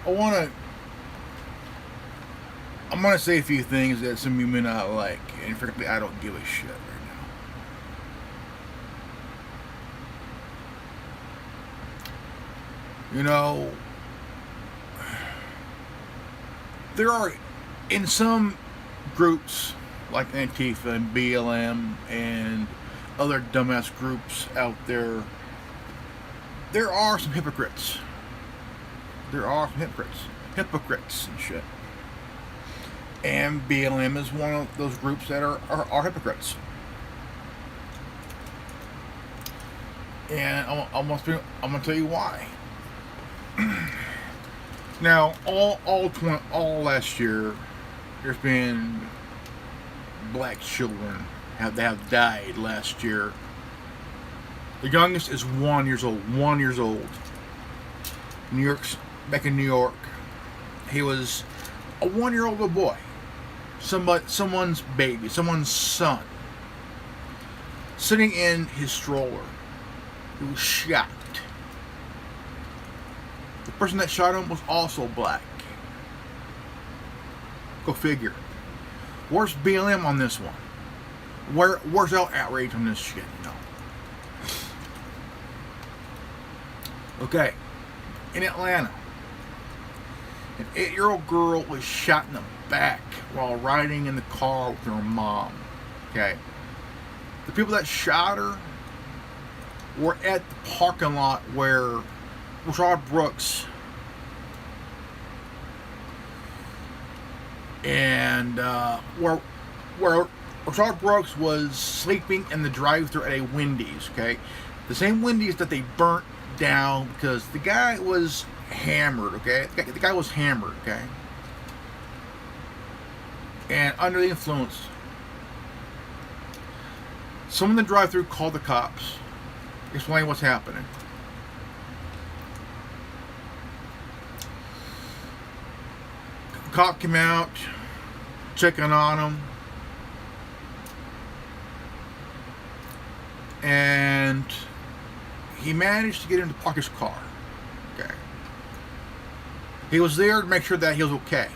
I'm gonna say a few things that some of you may not like, and frankly, I don't give a shit right now. You know, there are, in some groups like Antifa and BLM and other dumbass groups out there, there are some hypocrites. There are some hypocrites and shit. And BLM is one of those groups that are hypocrites. And I'm gonna tell you why. Now, all last year, there's been black children that have died last year. The youngest is 1 year old. 1 year old. Back in New York, he was a 1-year-old little boy. Someone's baby, someone's son, sitting in his stroller. He was shot. The person that shot him was also black. Go figure. Where's BLM on this one? Where's our outrage on this shit? No. Okay. In Atlanta, an 8-year-old girl was shot in the back while riding in the car with her mom. Okay. The people that shot her were at the parking lot where Rashad Brooks and where Rashad Brooks was sleeping in the drive-thru at a Wendy's. Okay, the same Wendy's that they burnt down because the guy was hammered. Okay, the guy was hammered. Okay, and under the influence. Someone in the drive-thru called the cops, explain what's happening. Cop came out, checking on him, and he managed to get him to park his car. Okay. He was there to make sure that he was okay.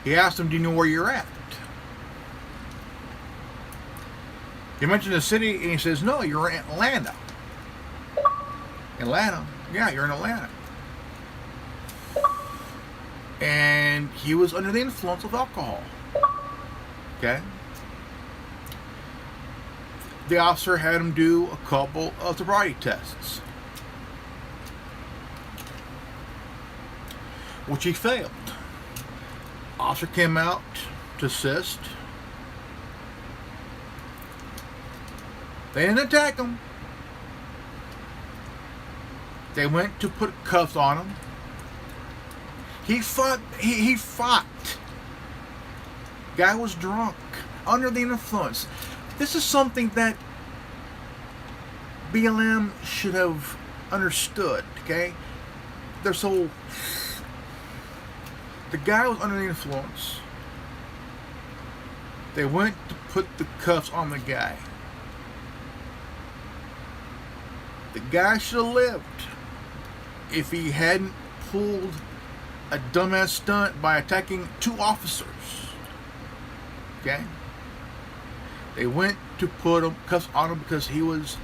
He asked him, "Do you know where you're at?" He mentioned the city, and he says, "No, you're in Atlanta." Atlanta? Yeah, you're in Atlanta. And he was under the influence of alcohol. Okay? The officer had him do a couple of sobriety tests, which he failed. Officer came out to assist. They didn't attack him. They went to put cuffs on him. He fought. He fought. Guy was drunk, under the influence. This is something that BLM should have understood. Okay, they're so. The guy was under the influence. They went to put the cuffs on the guy. The guy should have lived if he hadn't pulled a dumbass stunt by attacking 2 officers. Okay? They went to put cuffs on him because he was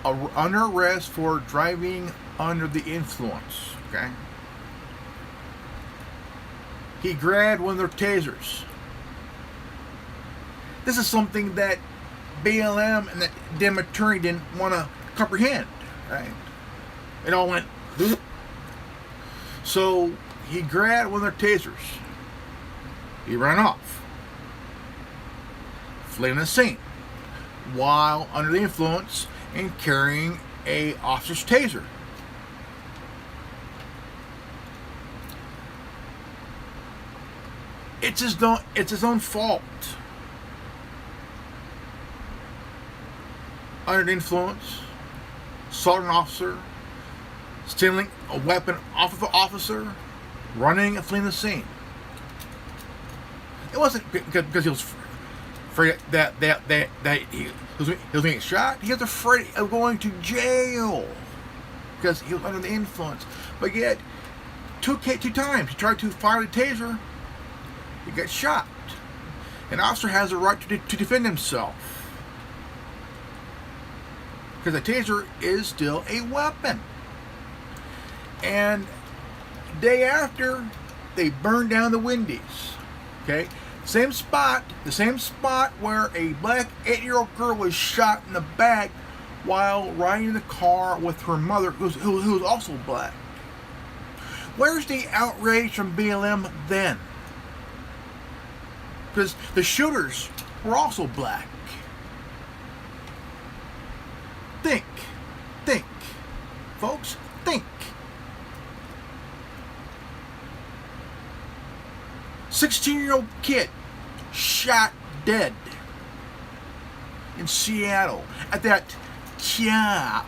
under arrest for driving under the influence. Okay? He grabbed one of their tasers. This is something that BLM and that damn attorney didn't want to comprehend. Right? It all went. So he grabbed one of their tasers. He ran off, fleeing the scene while under the influence and carrying a officer's taser. It's his own fault. Under the influence, assault an officer, stealing a weapon off of an officer, running and fleeing the scene. It wasn't because he was afraid that he was going to get shot. He was afraid of going to jail. because he was under the influence. But yet, two times he tried to fire the taser, he got shot. An officer has a right to defend himself, because a taser is still a weapon. And day after, they burned down the Wendy's. Okay, the same spot where a black 8-year-old girl was shot in the back while riding in the car with her mother, who was also black. Where's the outrage from BLM then? Because the shooters were also black. Think, folks, think. 16-year-old kid shot dead in Seattle at that camp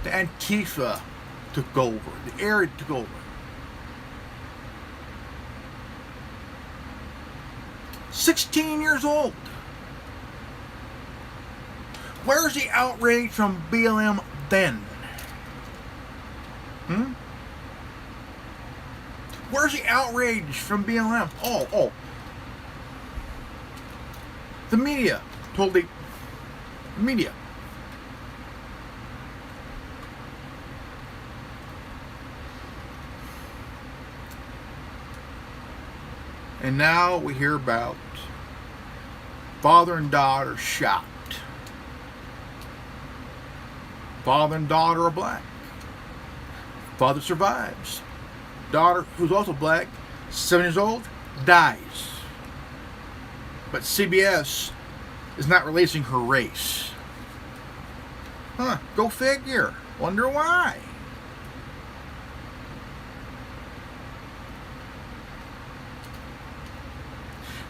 the Antifa took over, the area took over. 16 years old. Where's the outrage from BLM then? Where's the outrage from BLM? Oh. The media told the media. And now we hear about father and daughter shot. Father and daughter are black. Father survives. Daughter, who's also black, 7 years old, dies. But CBS is not releasing her race. Go figure. Wonder why.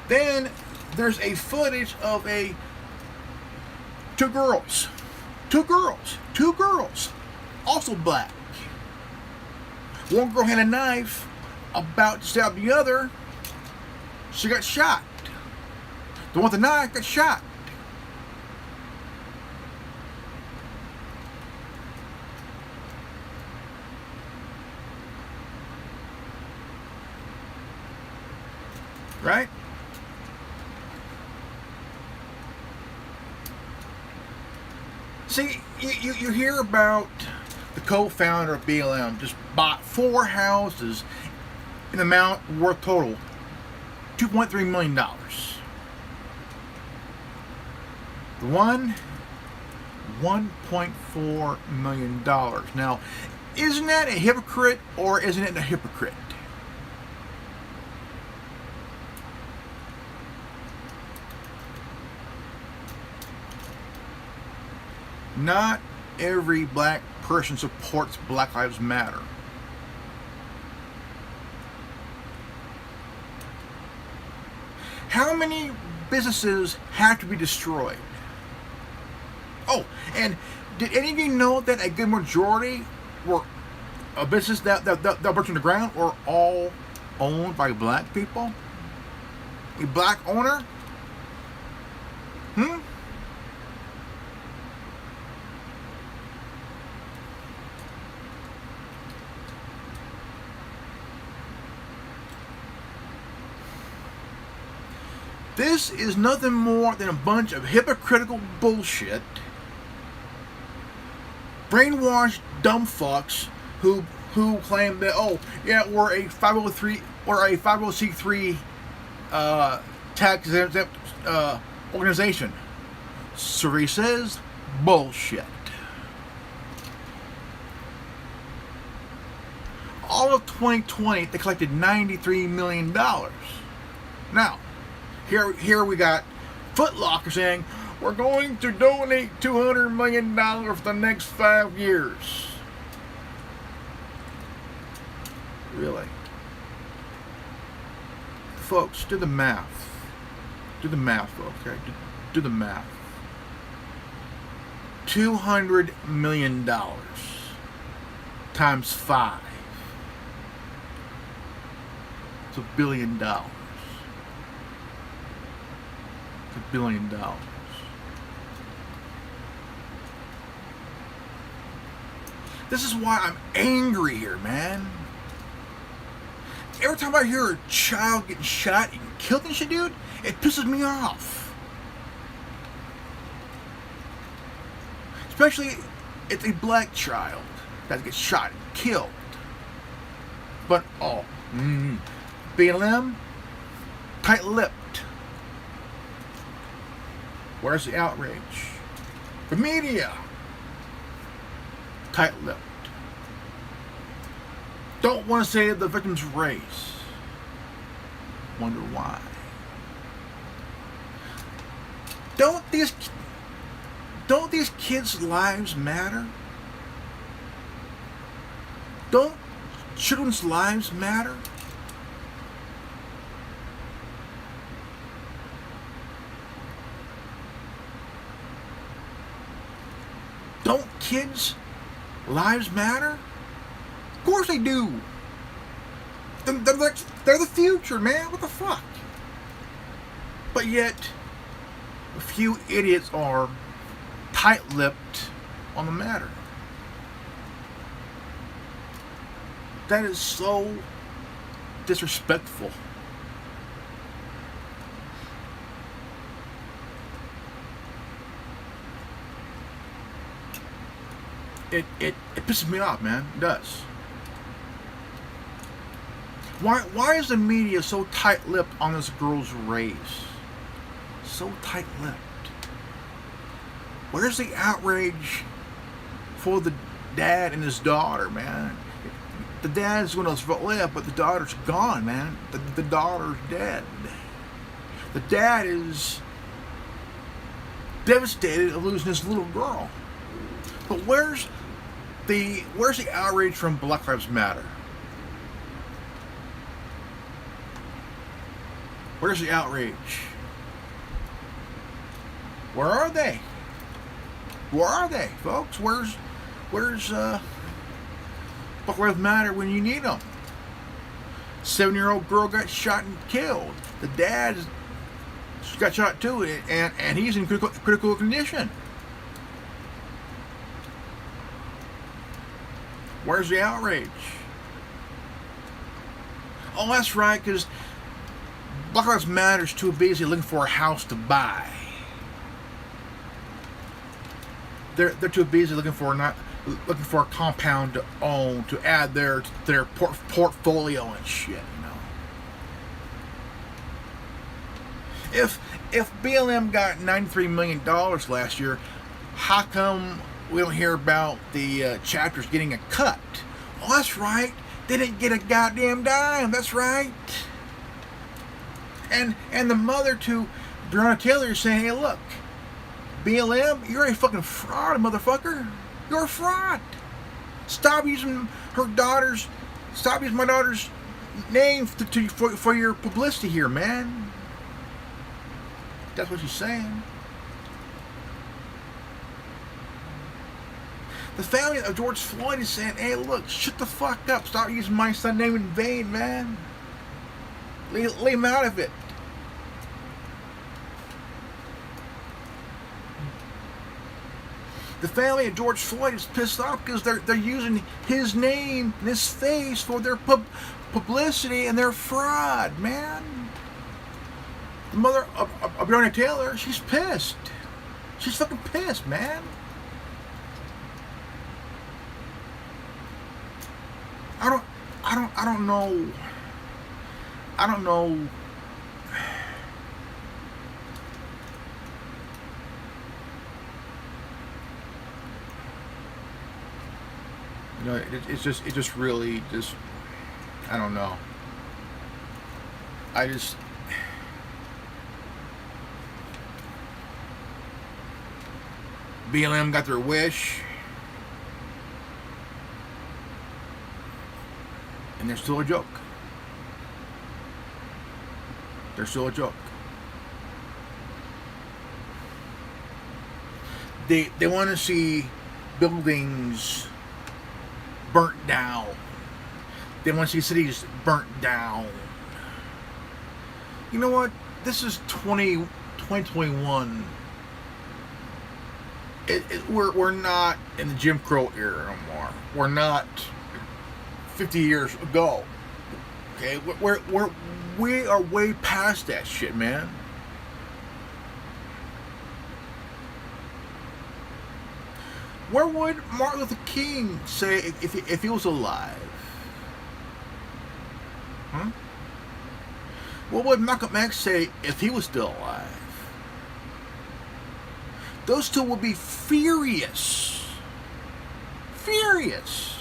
Then there's a footage of two girls, also black. One girl had a knife, about to stab the other. She got shot. The one with the knife got shot. Right? See, you hear about the co-founder of BLM just bought 4 houses in amount worth total $2.3 million. The one, $1.4 million. Now, isn't that a hypocrite or isn't it a hypocrite? Not every black person supports Black Lives Matter. How many businesses have to be destroyed? Oh, and did any of you know that a good majority were a business that burnt to the ground were all owned by black people? A black owner? This is nothing more than a bunch of hypocritical bullshit, brainwashed dumb fucks who claim that, oh yeah, we're a 503 or a 50c3 tax exempt organization. Survey says bullshit. All of 2020, they collected $93 million. Now, here we got Foot Locker saying, we're going to donate $200 million for the next 5 years. Really? Folks, do the math. Do the math, folks. Okay? Do the math. $200 million times 5. It's $1 billion. $1 billion. This is why I'm angry here, man. Every time I hear a child getting shot and killed and shit, dude, it pisses me off. Especially if it's a black child that gets shot and killed. But, BLM, tight-lipped. Where's the outrage? The media, tight-lipped. Don't want to say the victim's race. Wonder why. Don't these kids' lives matter? Don't children's lives matter? Don't kids' lives matter? Of course they do. They're the future, man. What the fuck? But yet, a few idiots are tight-lipped on the matter. That is so disrespectful. It pisses me off, man. It does. Why is the media so tight-lipped on this girl's race? So tight-lipped. Where's the outrage for the dad and his daughter, man? The dad's going to live, but the daughter's gone, man. The daughter's dead. The dad is devastated of losing his little girl. But where's the outrage from Black Lives Matter? Where's the outrage? Where are they? Where are they, folks? Where's Black Lives Matter when you need them? 7-year-old girl got shot and killed. The dad got shot too, and he's in critical condition. Where's the outrage? Oh, that's right, because Black Lives Matter's too busy looking for a house to buy. They're too busy looking for a compound to own, to add their portfolio and shit, you know. If BLM got $93 million last year, how come we don't hear about the chapters getting a cut? Oh, that's right. They didn't get a goddamn dime. That's right. And the mother to Breonna Taylor is saying, hey, look, BLM, you're a fucking fraud, motherfucker. You're a fraud. Stop using my daughter's name for your publicity here, man. That's what she's saying. The family of George Floyd is saying, hey, look, shut the fuck up. Stop using my son's name in vain, man. Leave him out of it. The family of George Floyd is pissed off because they're using his name and his face for their publicity and their fraud, man. The mother of Breonna Taylor, she's pissed. She's fucking pissed, man. I don't know. I don't know. You know, it just really I don't know. BLM got their wish, and they're still a joke. They're still a joke. They want to see buildings burnt down. They want to see cities burnt down. You know what? This is 2021. we're not in the Jim Crow era anymore. We're not 50 years ago. Okay, we are way past that shit, man. Where would Martin Luther King say if he was alive? Huh? What would Malcolm X say if he was still alive? Those two would be furious. Furious.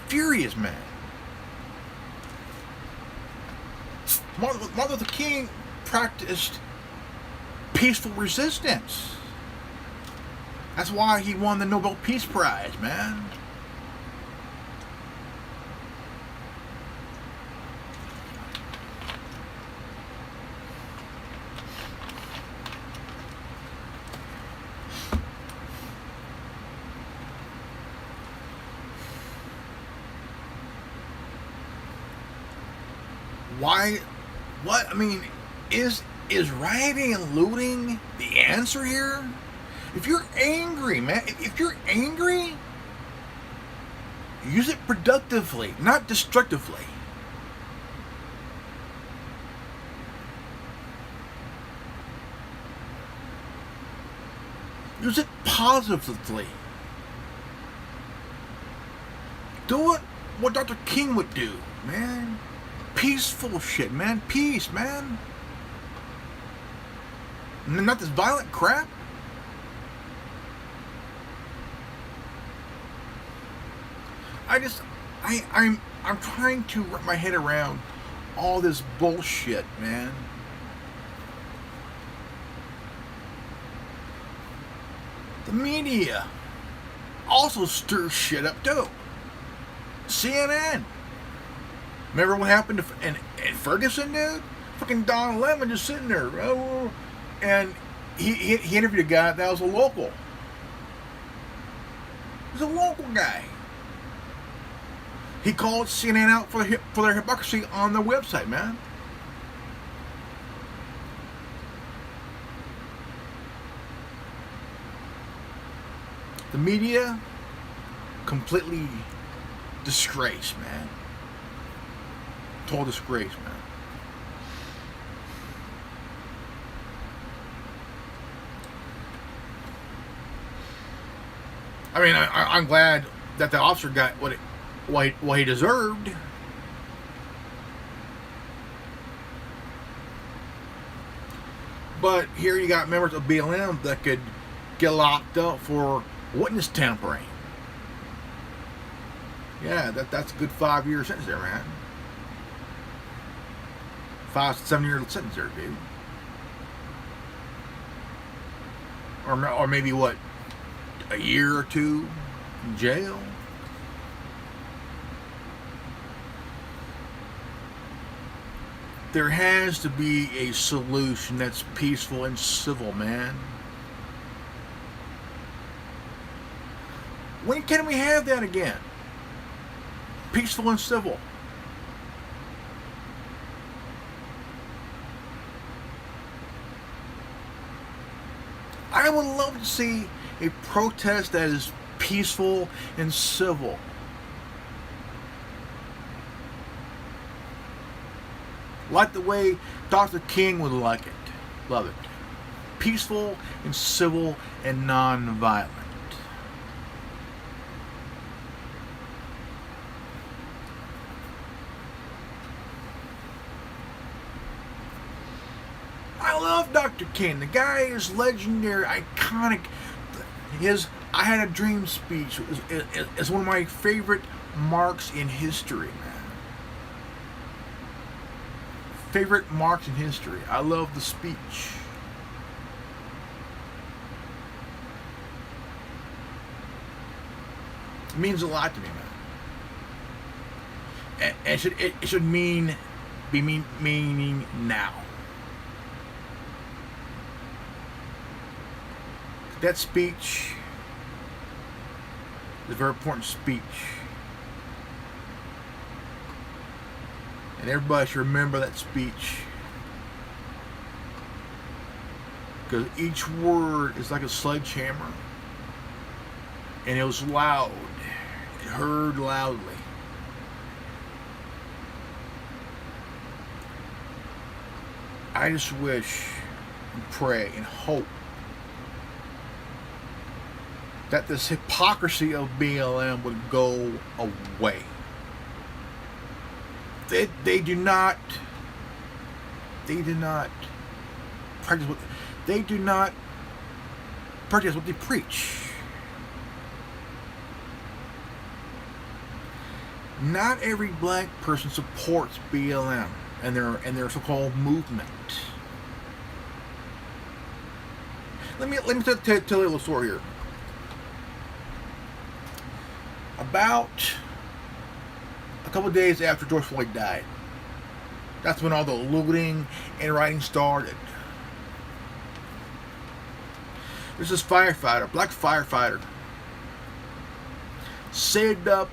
Furious, man. Martin Luther King practiced peaceful resistance. That's why he won the Nobel Peace Prize, man. Why? What? I mean, is rioting and looting the answer here? If you're angry, man, if you're angry, use it productively, not destructively. Use it positively. Do it what Dr. King would do, man. Peaceful shit, man. Peace, man. Not this violent crap. I'm trying to wrap my head around all this bullshit, man. The media also stirs shit up too. CNN. Remember what happened in Ferguson, dude? Fucking Don Lemon just sitting there, and he interviewed a guy that was a local. He's a local guy. He called CNN out for their hypocrisy on their website, man. The media, completely disgraced, man. Total disgrace, man. I mean, I'm glad that the officer got what he deserved. But here you got members of BLM that could get locked up for witness tampering. Yeah, that's a good 5-year sentence there, man. 5 to 7-year sentence there, dude. Or maybe what, a year or two in jail. There has to be a solution that's peaceful and civil, man. When can we have that again? Peaceful and civil. I would love to see a protest that is peaceful and civil. Like the way Dr. King would like it. Love it. Peaceful and civil and non-violent. I love Dr. King. The guy is legendary, iconic. His "I Had a Dream" speech is one of my favorite marks in history, man. Favorite marks in history. I love the speech. It means a lot to me, man. And it should meaning now. That speech is a very important speech. And everybody should remember that speech. Because each word is like a sledgehammer. And it was loud. It heard loudly. I just wish and pray and hope that this hypocrisy of BLM would go away. They do not practice what they do not practice what they preach. Not every black person supports BLM and their so-called movement. Let me tell you a little story here. About a couple of days after George Floyd died, that's when all the looting and rioting started. There's this firefighter, black firefighter, saved up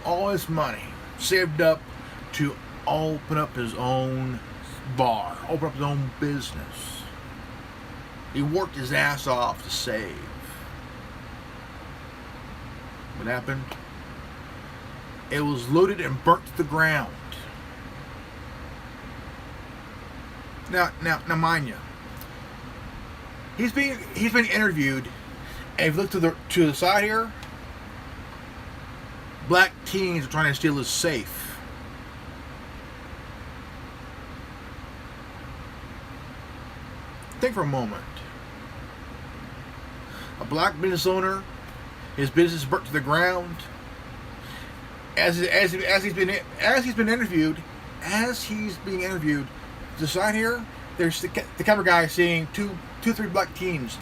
all his money, saved up to open up his own bar, open up his own business. He worked his ass off to save. What happened? It was looted and burnt to the ground. Now, mind you, he's being interviewed, and if you look to the side here, black teens are trying to steal his safe. Think for a moment. A black business owner, his business burnt to the ground. As he's being interviewed, to the side here, there's the camera guy seeing three black teens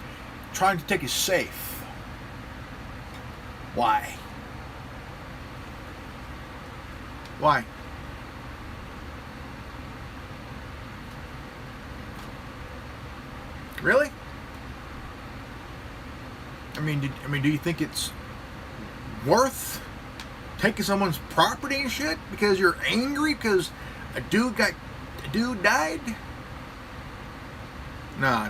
trying to take his safe. Why? Why? Really? I mean, do you think it's worth taking someone's property and shit because you're angry because a dude died? No.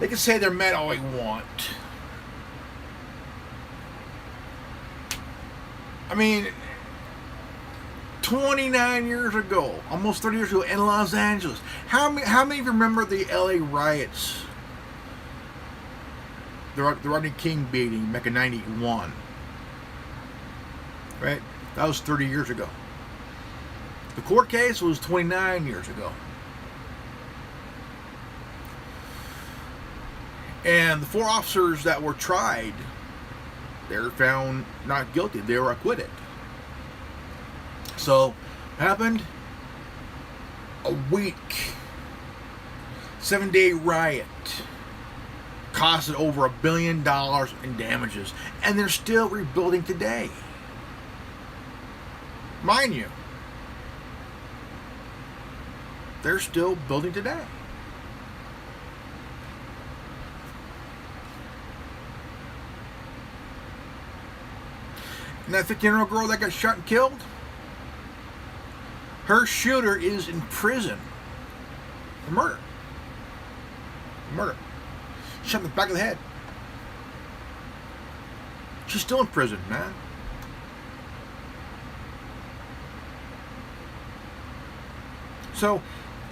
They can say they're mad all they want. I mean, 29 years ago, almost 30 years ago in Los Angeles, how many of you remember the LA riots? The Rodney King beating back in 91. Right? That was 30 years ago. The court case was 29 years ago. And the 4 officers that were tried, they were found not guilty. They were acquitted. So, what happened? A week, 7-day riot costed over $1 billion in damages, and they're still rebuilding today. Mind you, they're still building today. And that 15-year-old girl that got shot and killed, her shooter is in prison for murder. Shot in the back of the head. She's still in prison, man. So,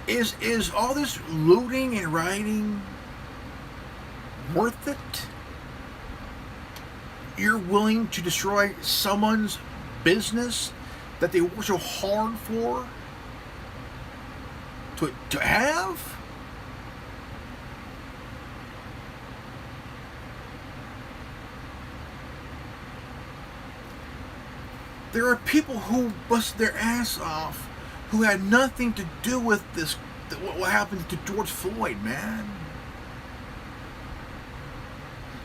is all this looting and rioting worth it? You're willing to destroy someone's business that they work so hard for to have? There are people who bust their ass off who had nothing to do with this, what happened to George Floyd, man.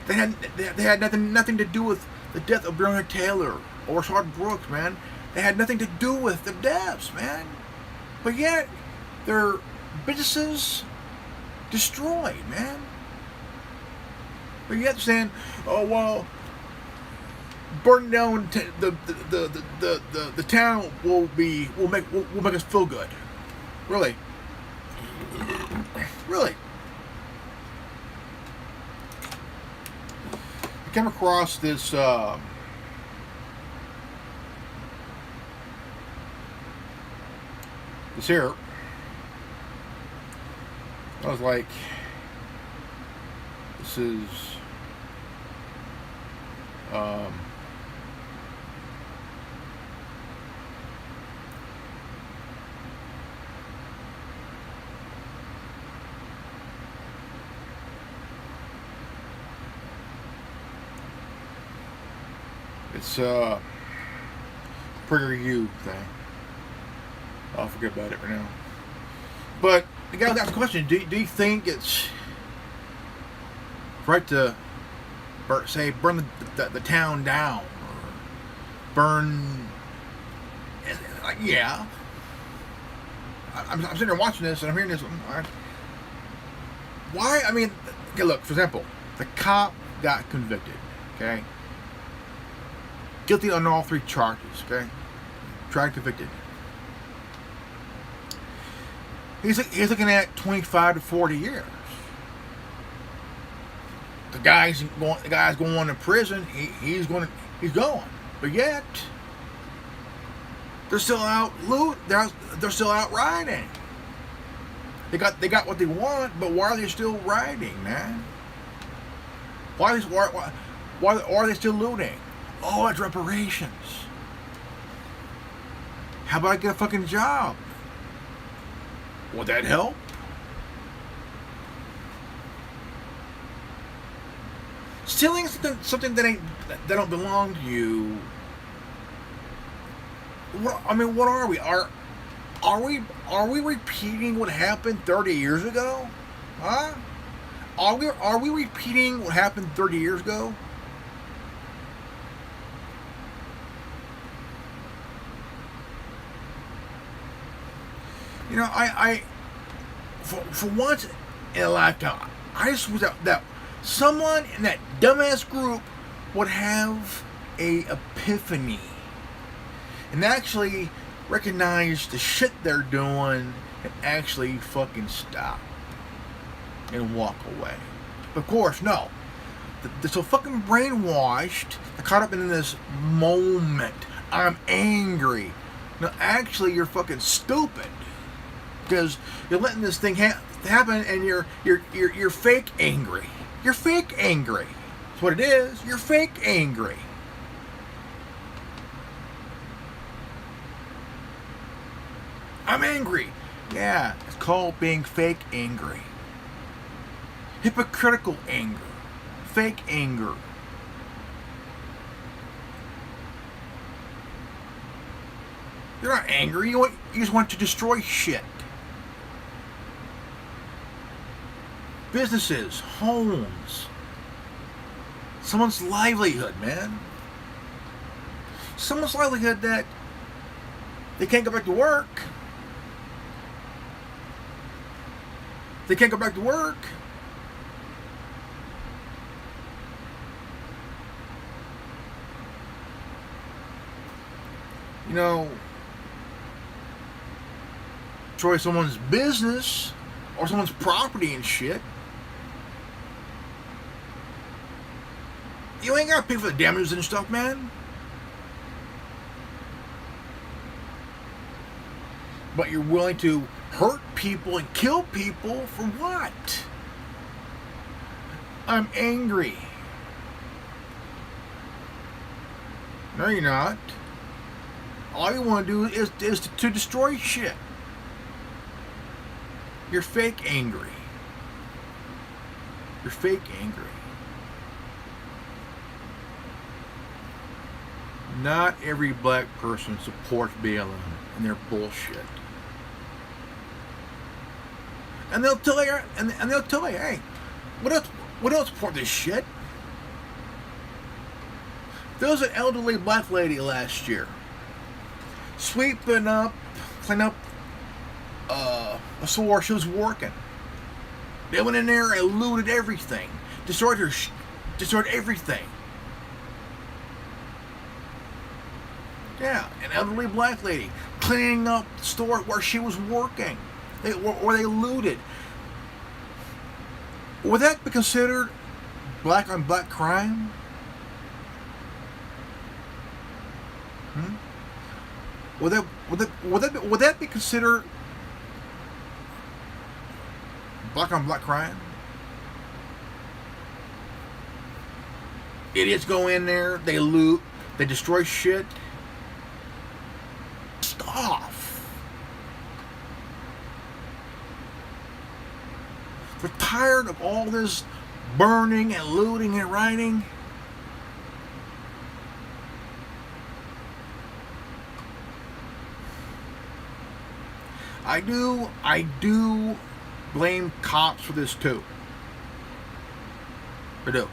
They had nothing to do with the death of Breonna Taylor or Rayshard Brooks, man. They had nothing to do with the deaths, man. But yet, their businesses destroyed, man. But yet saying, oh, well, burning down the town will make us feel good. Really, really. I came across this this here. I was like, this is it's PragerU thing. I'll forget about it right now. But the guy got the question: Do you think it's right to burn the town down, or burn? Yeah. I'm sitting there watching this and I'm hearing this. Why? I mean, okay, look. For example, the cop got convicted. Okay. Guilty on all 3 charges. Okay. Tried, convicted. He's looking at 25 to 40 years. The guy's going to prison. He's going. But yet they're still out They're still out riding. They got what they want, but why are they still riding, man? Why are they still looting? Oh, it's reparations. How about I get a fucking job? Would that help? Stealing something that don't belong to you. What are we? Are we repeating what happened 30 years ago? Huh? Are we repeating what happened 30 years ago? You know, for once in a lifetime, I just wish that someone in that dumbass group would have a epiphany and actually recognize the shit they're doing and actually fucking stop and walk away. Of course, no. They're so fucking brainwashed, they're caught up in this moment. I'm angry. No, actually, you're fucking stupid. Because you're letting this thing happen, and you're fake angry. You're fake angry. That's what it is. You're fake angry. I'm angry. Yeah, it's called being fake angry. Hypocritical anger. Fake anger. You're not angry. You just want to destroy shit. Businesses, homes, someone's livelihood, man. Someone's livelihood that they can't go back to work. They can't go back to work. You know, destroy someone's business or someone's property and shit. You ain't gotta pay for the damages and stuff, man. But you're willing to hurt people and kill people for what? I'm angry. No, you're not. All you want to do is to destroy shit. You're fake angry. You're fake angry. Not every black person supports BLM and their bullshit. And they'll tell you, hey, what else support this shit? There was an elderly black lady last year cleaning up a store she was working. They went in there and looted everything, destroyed everything. Yeah, an elderly black lady cleaning up the store where she was working, or they looted. Would that be considered black on black crime? Hmm? Would that be considered black on black crime? Idiots go in there, they loot, they destroy shit. Stuff. We're tired of all this burning and looting and rioting. I do blame cops for this too. I do.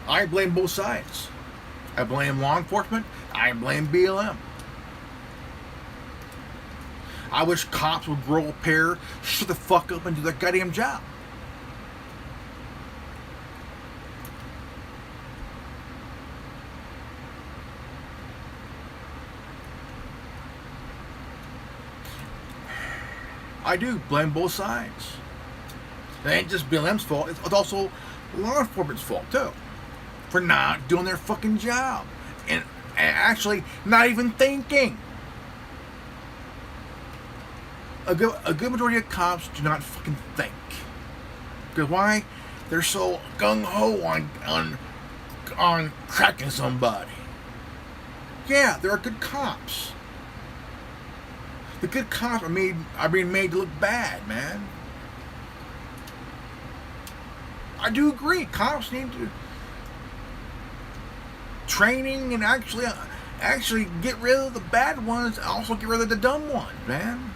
I blame both sides. I blame law enforcement. I blame BLM. I wish cops would grow a pair, shut the fuck up, and do their goddamn job. I do blame both sides. It ain't just BLM's fault, it's also law enforcement's fault too, for not doing their fucking job and actually not even thinking. A good majority of cops do not fucking think. Because why? They're so gung-ho on cracking somebody. Yeah, there are good cops. The good cops are being made to look bad, man. I do agree. Cops need to training and actually get rid of the bad ones. Also get rid of the dumb ones, man.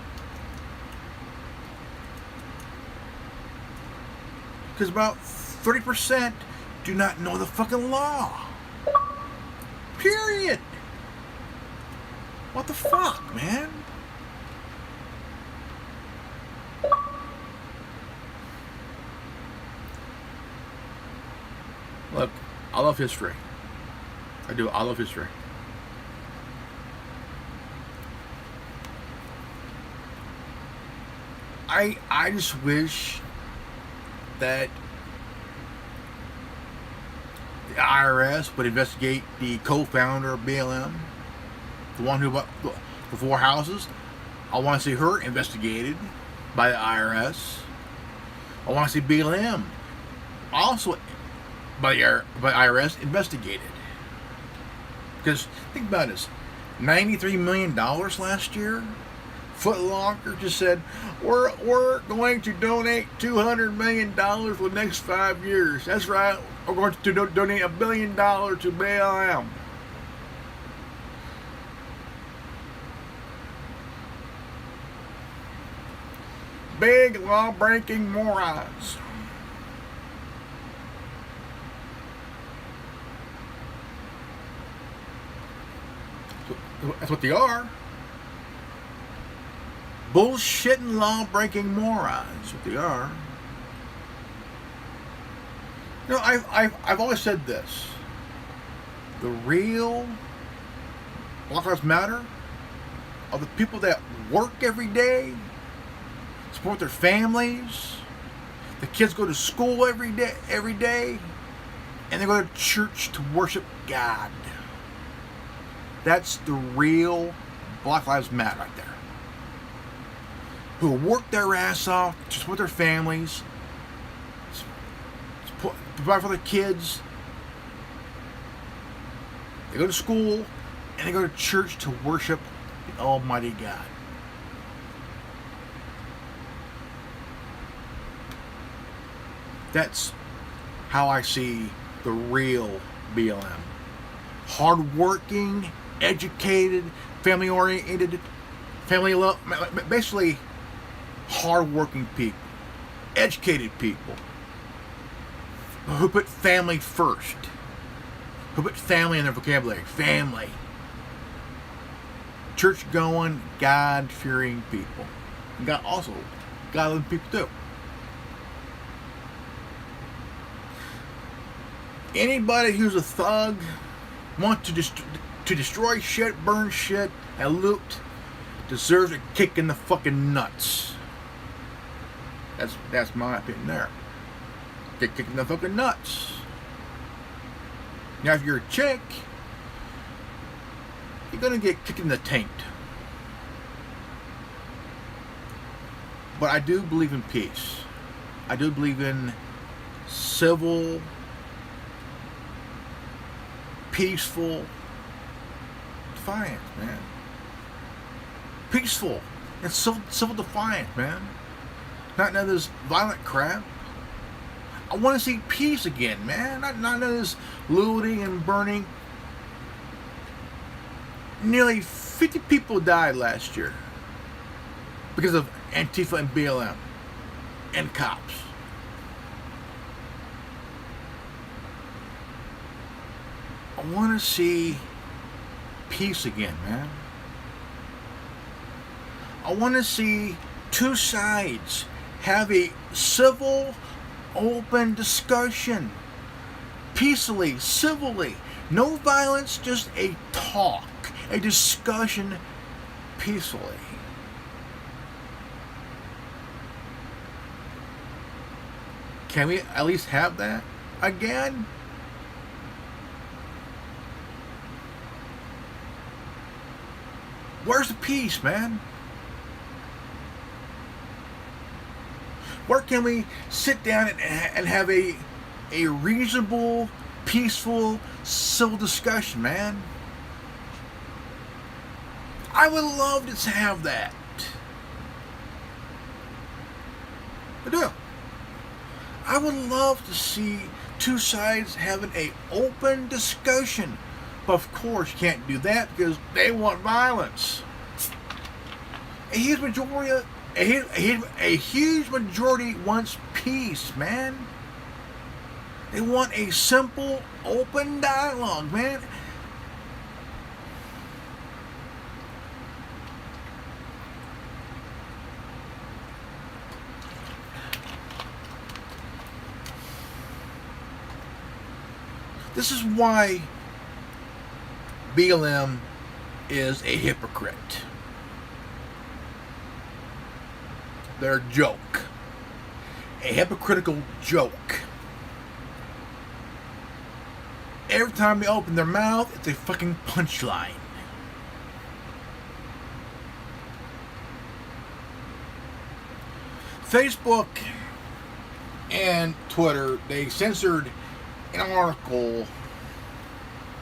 Because about 30% do not know the fucking law. Period. What the fuck, man? Look, I love history. I do. I love history. I just wish that the IRS would investigate the co-founder of BLM, the one who bought the 4 houses. I want to see her investigated by the IRS. I want to see BLM also by IRS investigated. Because think about this, $93 million last year. Foot Locker just said we're going to donate $200 million for the next 5 years. That's right, we're going to donate $1 billion to BLM. Big law-breaking morons. That's what they are. Bullshitting, law-breaking morons. That's what they are. You know, I've always said this. The real Black Lives Matter are the people that work every day, support their families. The kids go to school every day, and they go to church to worship God. That's the real Black Lives Matter right there. Who work their ass off to support their families, provide for their kids. They go to school and they go to church to worship the Almighty God. That's how I see the real BLM. Hardworking, educated, family-oriented, basically hardworking people, educated people, who put family first, who put family in their vocabulary. Family. Church-going, God-fearing people. And God-loving people too. Anybody who's a thug, wants to destroy shit, burn shit, and loot, deserves a kick in the fucking nuts. That's my opinion there. Get kicked in the fucking nuts. Now, if you're a chick, you're gonna get kicked in the taint. But I do believe in peace. I do believe in civil, peaceful defiance, man. Peaceful and civil defiance, man. Not none of this violent crap. I want to see peace again, man. Not none of this looting and burning. Nearly 50 people died last year because of Antifa and BLM and cops. I want to see peace again, man. I want to see two sides have a civil, open discussion. Peacefully, civilly. No violence, just a talk, a discussion peacefully. Can we at least have that again? Where's the peace, man? Where can we sit down and have a reasonable, peaceful, civil discussion, man? I would love to have that. I do. I would love to see two sides having an open discussion. But of course, you can't do that because they want violence. A huge majority wants peace, man. They want a simple, open dialogue, man. This is why BLM is a hypocrite. They're a joke. A hypocritical joke. Every time they open their mouth, it's a fucking punchline. Facebook and Twitter, they censored an article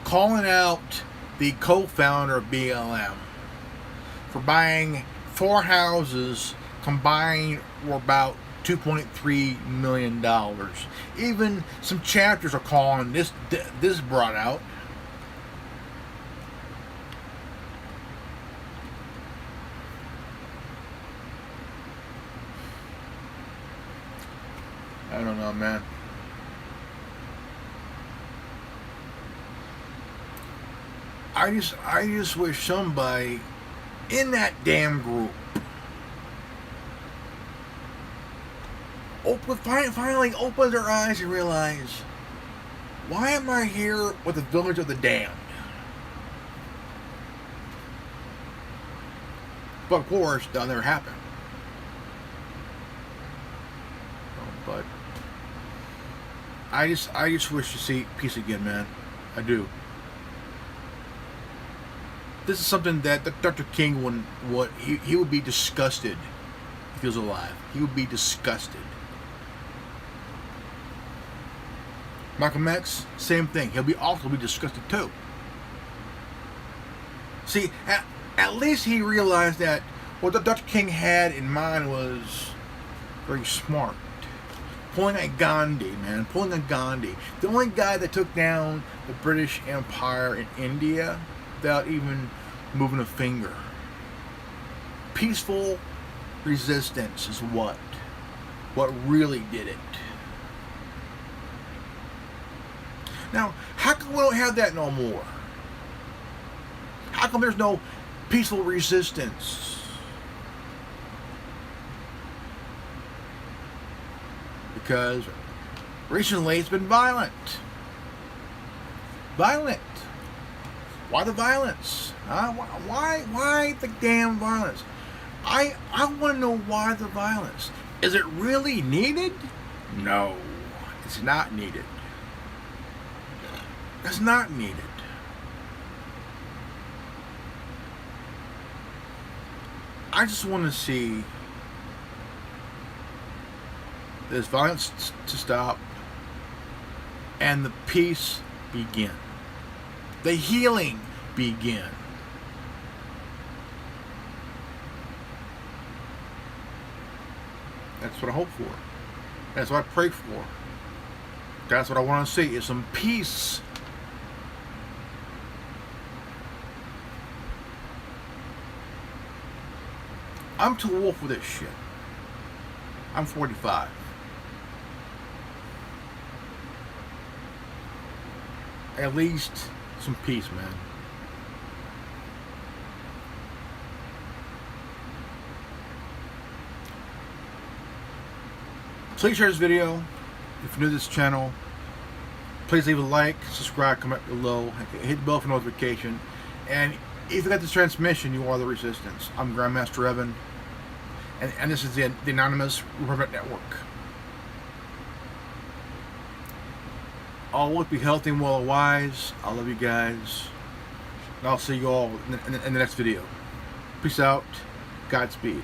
calling out the co-founder of BLM for buying 4 houses combined were about $2.3 million. Even some chapters are calling this brought out. I don't know, man. I just wish somebody in that damn group finally opened their eyes and realized, why am I here with the village of the damned? But of course, that'll never happen. But I just wish to see peace again, man. I do. This is something that Dr. King he would be disgusted if he was alive. He would be disgusted. Malcolm X, same thing. He'll also be disgusted too. See, at least he realized that what Dr. King had in mind was very smart. Pulling a Gandhi, man. Pulling a Gandhi. The only guy that took down the British Empire in India without even moving a finger. Peaceful resistance is what really did it. Now, how come we don't have that no more? How come there's no peaceful resistance? Because recently it's been violent. violent. Why the violence? Why the damn violence? I want to know why the violence. Is it really needed? No, it's not needed. It's not needed. I just want to see this violence to stop and the peace begin. The healing begin. That's what I hope for. That's what I pray for. That's what I want to see, is some peace. I'm too old for this shit. I'm 45. At least some peace, man. Please share this video. If you're new to this channel, please leave a like, subscribe, comment below, hit the bell for notification. And if you got this transmission, you are the resistance. I'm Grandmaster Evan, and this is the Anonymous Reverend Network. Always be healthy and well and wise. I love you guys. And I'll see you all in the next video. Peace out. Godspeed.